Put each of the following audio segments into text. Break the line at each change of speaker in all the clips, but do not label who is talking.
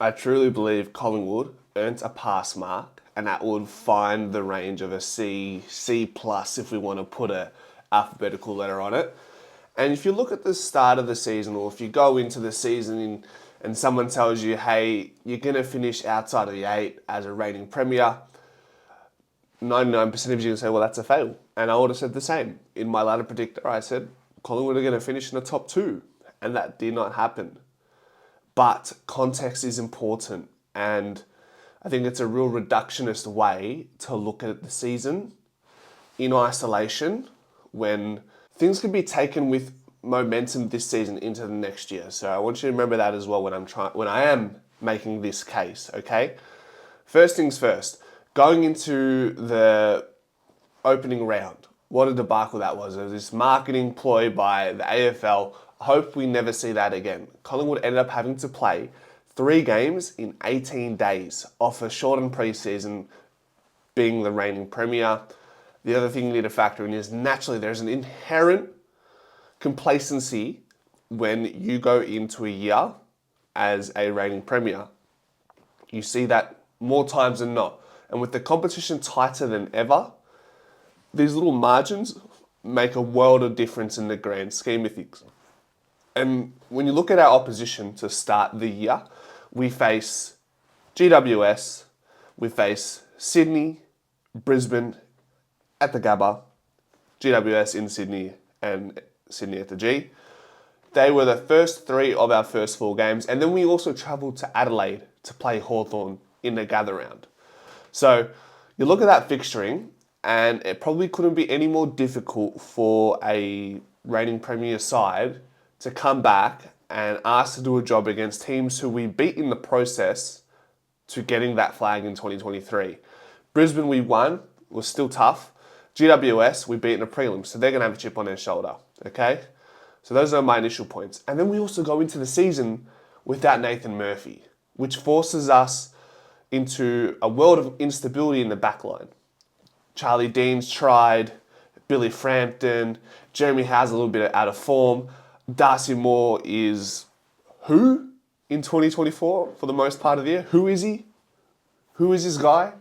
I truly believe Collingwood earned a pass mark, and that would find the range of a C, C plus if we want to put a alphabetical letter on it. And if you look at the start of the season, or if you go into the season and someone tells you, hey, you're going to finish outside of the 8 as a reigning premier, 99% of you are going to say, well, that's a fail. And I would have said the same. In my ladder predictor, I said Collingwood are going to finish in the top 2. And that did not happen. But context is important. And I think it's a real reductionist way to look at the season in isolation when things can be taken with momentum this season into the next year. So I want you to remember that as well when I am making this case, okay? First things first, going into the opening round, what a debacle that was. It was this marketing ploy by the AFL. I hope we never see that again. Collingwood ended up having to play 3 games in 18 days off a shortened preseason, being the reigning premier. The other thing you need to factor in is naturally there's an inherent complacency when you go into a year as a reigning premier. You see that more times than not. And with the competition tighter than ever, these little margins make a world of difference in the grand scheme of things. And when you look at our opposition to start the year, we face GWS, we face Sydney, Brisbane at the Gabba, GWS in Sydney and Sydney at the G. They were the first 3 of our first 4 games. And then we also travelled to Adelaide to play Hawthorn in the gather round. So you look at that fixturing and it probably couldn't be any more difficult for a reigning premier side to come back and ask to do a job against teams who we beat in the process to getting that flag in 2023. Brisbane we won, was still tough. GWS we beat in a prelim, so they're going to have a chip on their shoulder, okay? So those are my initial points. And then we also go into the season without Nathan Murphy, which forces us into a world of instability in the back line. Charlie Dean's tried, Billy Frampton, Jeremy Howe's a little bit out of form. Darcy Moore is who in 2024 for the most part of the year? Who is he? Who is this guy?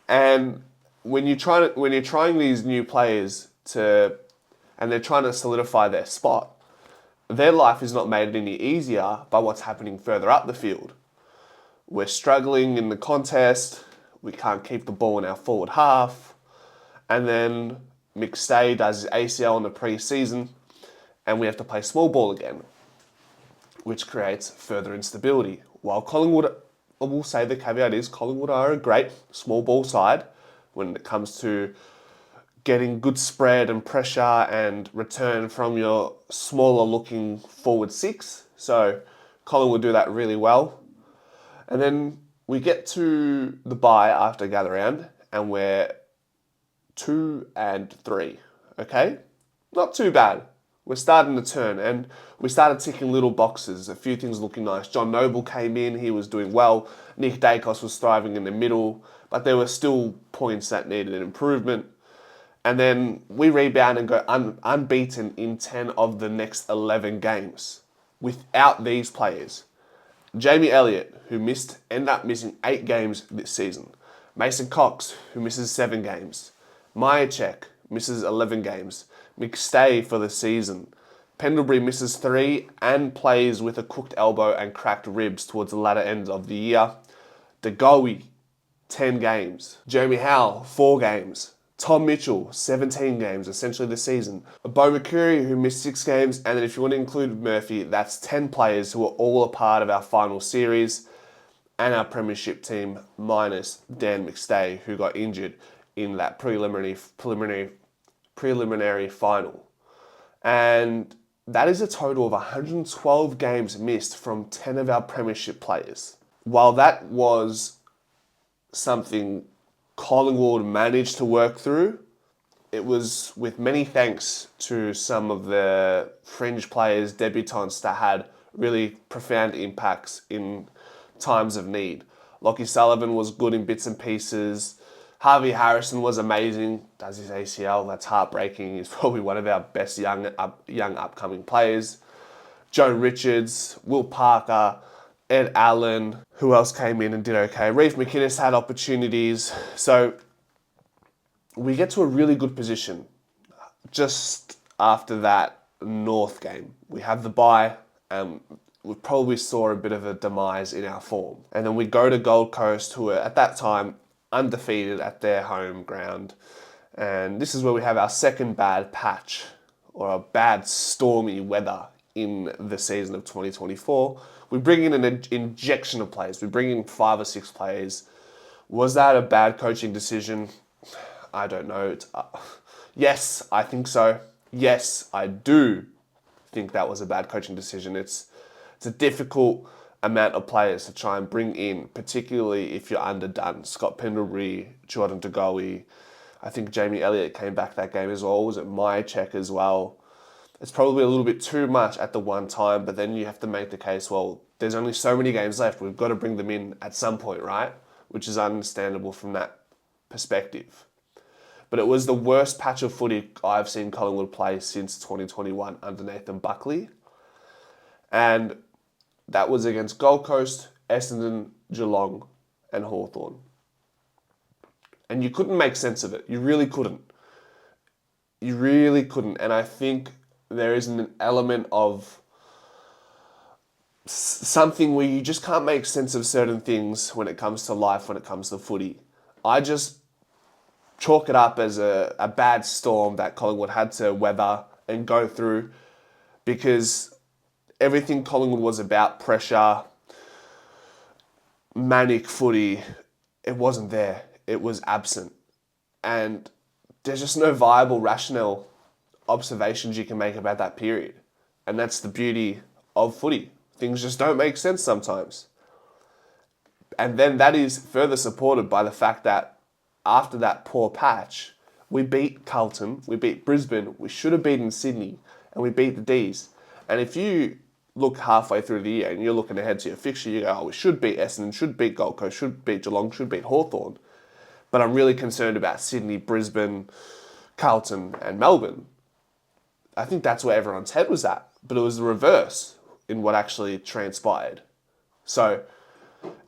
And when you're trying these new players and they're trying to solidify their spot, their life is not made any easier by what's happening further up the field. We're struggling in the contest. We can't keep the ball in our forward half. And then McStay does his ACL in the pre-season and we have to play small ball again, which creates further instability. While Collingwood, I will say the caveat is Collingwood are a great small ball side when it comes to getting good spread and pressure and return from your smaller looking forward 6. So Collingwood do that really well. And then we get to the bye after gather round and we're 2-3, okay? Not too bad. We're starting to turn and we started ticking little boxes, a few things looking nice. John Noble came in, he was doing well. Nick Dacos was thriving in the middle, but there were still points that needed an improvement. And then we rebound and go unbeaten in 10 of the next 11 games without these players. Jamie Elliott, who ended up missing 8 games this season. Mason Cox, who misses 7 games. Myercheck misses 11 games. McStay for the season. Pendlebury misses 3 and plays with a cooked elbow and cracked ribs towards the latter end of the year. DeGoey, 10 games. Jeremy Howe, 4 games. Tom Mitchell, 17 games, essentially the season. Bo McCreary, who missed 6 games. And then if you want to include Murphy, that's 10 players who are all a part of our final series and our premiership team, minus Dan McStay, who got injured in that preliminary final. And that is a total of 112 games missed from 10 of our premiership players. While that was something Collingwood managed to work through, it was with many thanks to some of the fringe players, debutants that had really profound impacts in times of need. Lockie Sullivan was good in bits and pieces. Harvey Harrison was amazing, does his ACL, that's heartbreaking. He's probably one of our best young upcoming players. Joe Richards, Will Parker, Ed Allen, who else came in and did okay? Reece McInnes had opportunities. So we get to a really good position just after that North game. We have the bye, and we probably saw a bit of a demise in our form. And then we go to Gold Coast, who were at that time undefeated at their home ground. And this is where we have our second bad patch, or a bad stormy weather in the season of 2024. We bring in an injection of players. We bring in 5 or 6 players. Was that a bad coaching decision? I don't know. Yes, I think so. Yes, I do think that was a bad coaching decision. It's a difficult amount of players to try and bring in, particularly if you're underdone. Scott Pendlebury, Jordan De Goey. I think Jamie Elliott came back that game as well. Was it Myercheck as well? It's probably a little bit too much at the one time, but then you have to make the case, well, there's only so many games left. We've got to bring them in at some point, right? Which is understandable from that perspective. But it was the worst patch of footy I've seen Collingwood play since 2021 under Nathan Buckley. And that was against Gold Coast, Essendon, Geelong, and Hawthorn. And you couldn't make sense of it. You really couldn't. You really couldn't. And I think there is an element of something where you just can't make sense of certain things when it comes to life, when it comes to footy. I just chalk it up as a bad storm that Collingwood had to weather and go through, because everything Collingwood was about, pressure, manic footy, it wasn't there. It was absent. And there's just no viable, rational observations you can make about that period. And that's the beauty of footy. Things just don't make sense sometimes. And then that is further supported by the fact that after that poor patch, we beat Carlton, we beat Brisbane, we should have beaten Sydney, and we beat the D's. And if you look halfway through the year and you're looking ahead to your fixture, you go, oh, we should beat Essendon, should beat Gold Coast, should beat Geelong, should beat Hawthorn. But I'm really concerned about Sydney, Brisbane, Carlton, and Melbourne. I think that's where everyone's head was at. But it was the reverse in what actually transpired. So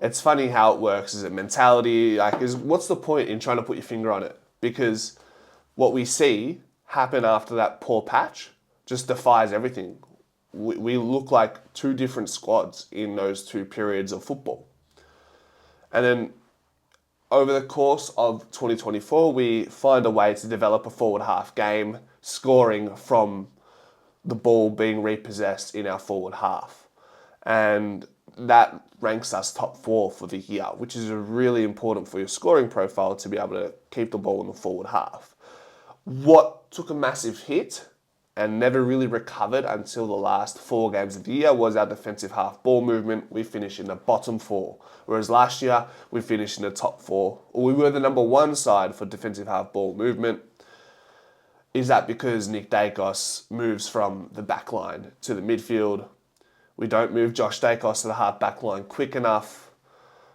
it's funny how it works. Is it mentality? What's the point in trying to put your finger on it? Because what we see happen after that poor patch just defies everything. We look like 2 different squads in those 2 periods of football. And then over the course of 2024, we find a way to develop a forward half game, scoring from the ball being repossessed in our forward half. And that ranks us top 4 for the year, which is really important for your scoring profile to be able to keep the ball in the forward half. What took a massive hit and never really recovered until the last 4 games of the year was our defensive half ball movement. We finished in the bottom 4, whereas last year we finished in the top 4. We were the number 1 side for defensive half ball movement. Is that because Nick Dacos moves from the back line to the midfield? We don't move Josh Dacos to the half back line quick enough.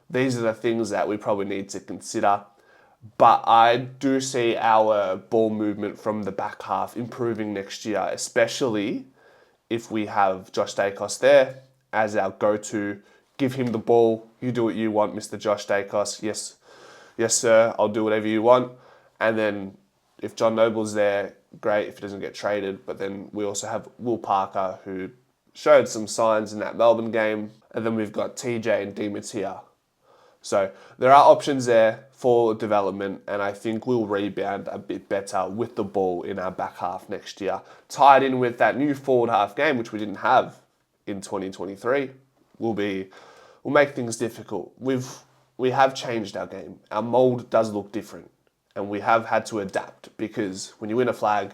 These are the things that we probably need to consider. But I do see our ball movement from the back half improving next year, especially if we have Josh Dacos there as our go-to. Give him the ball. You do what you want, Mr. Josh Dacos. Yes, sir, I'll do whatever you want. And then if John Noble's there, great if he doesn't get traded. But then we also have Will Parker, who showed some signs in that Melbourne game. And then we've got TJ and Dimatia. So there are options there for development, and I think we'll rebound a bit better with the ball in our back half next year. Tied in with that new forward half game, which we didn't have in 2023, will make things difficult. We have changed our game. Our mould does look different, and we have had to adapt, because when you win a flag,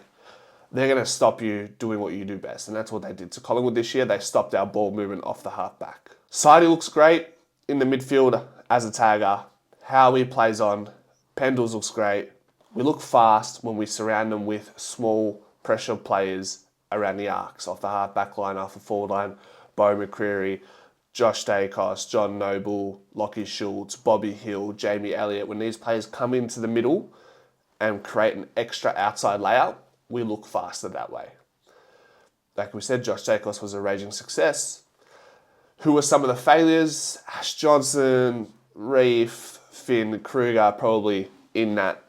they're going to stop you doing what you do best, and that's what they did to Collingwood this year. They stopped our ball movement off the half back. Sidey looks great in the midfield as a tagger. Howie plays on. Pendles looks great. We look fast when we surround them with small pressure players around the arcs, off the half back line, off the forward line. Bo McCreary, Josh Dacos, John Noble, Lockie Schultz, Bobby Hill, Jamie Elliott. When these players come into the middle and create an extra outside layout, we look faster that way. Like we said, Josh Dacos was a raging success. Who are some of the failures? Ash Johnson, Reef, Finn, Kruger, probably in that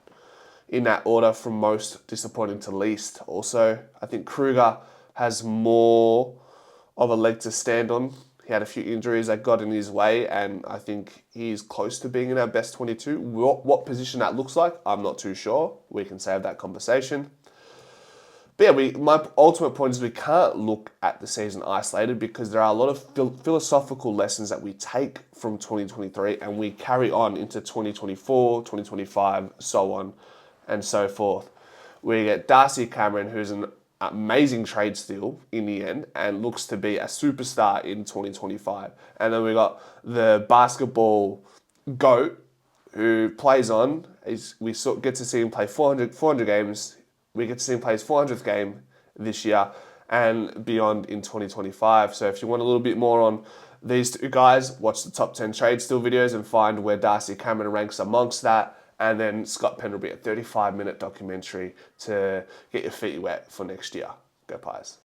order from most disappointing to least. Also, I think Kruger has more of a leg to stand on. He had a few injuries that got in his way, and I think he's close to being in our best 22. What position that looks like, I'm not too sure. We can save that conversation. But yeah, my ultimate point is we can't look at the season isolated because there are a lot of philosophical lessons that we take from 2023 and we carry on into 2024, 2025, so on and so forth. We get Darcy Cameron, who's an amazing trade steal in the end and looks to be a superstar in 2025. And then we got the basketball GOAT who plays on. We get to see him play 400 games. We get to see him play his 400th game this year and beyond in 2025. So if you want a little bit more on these two guys, watch the top 10 trade steal videos and find where Darcy Cameron ranks amongst that. And then Scott Penn will be a 35-minute documentary to get your feet wet for next year. Go Pies.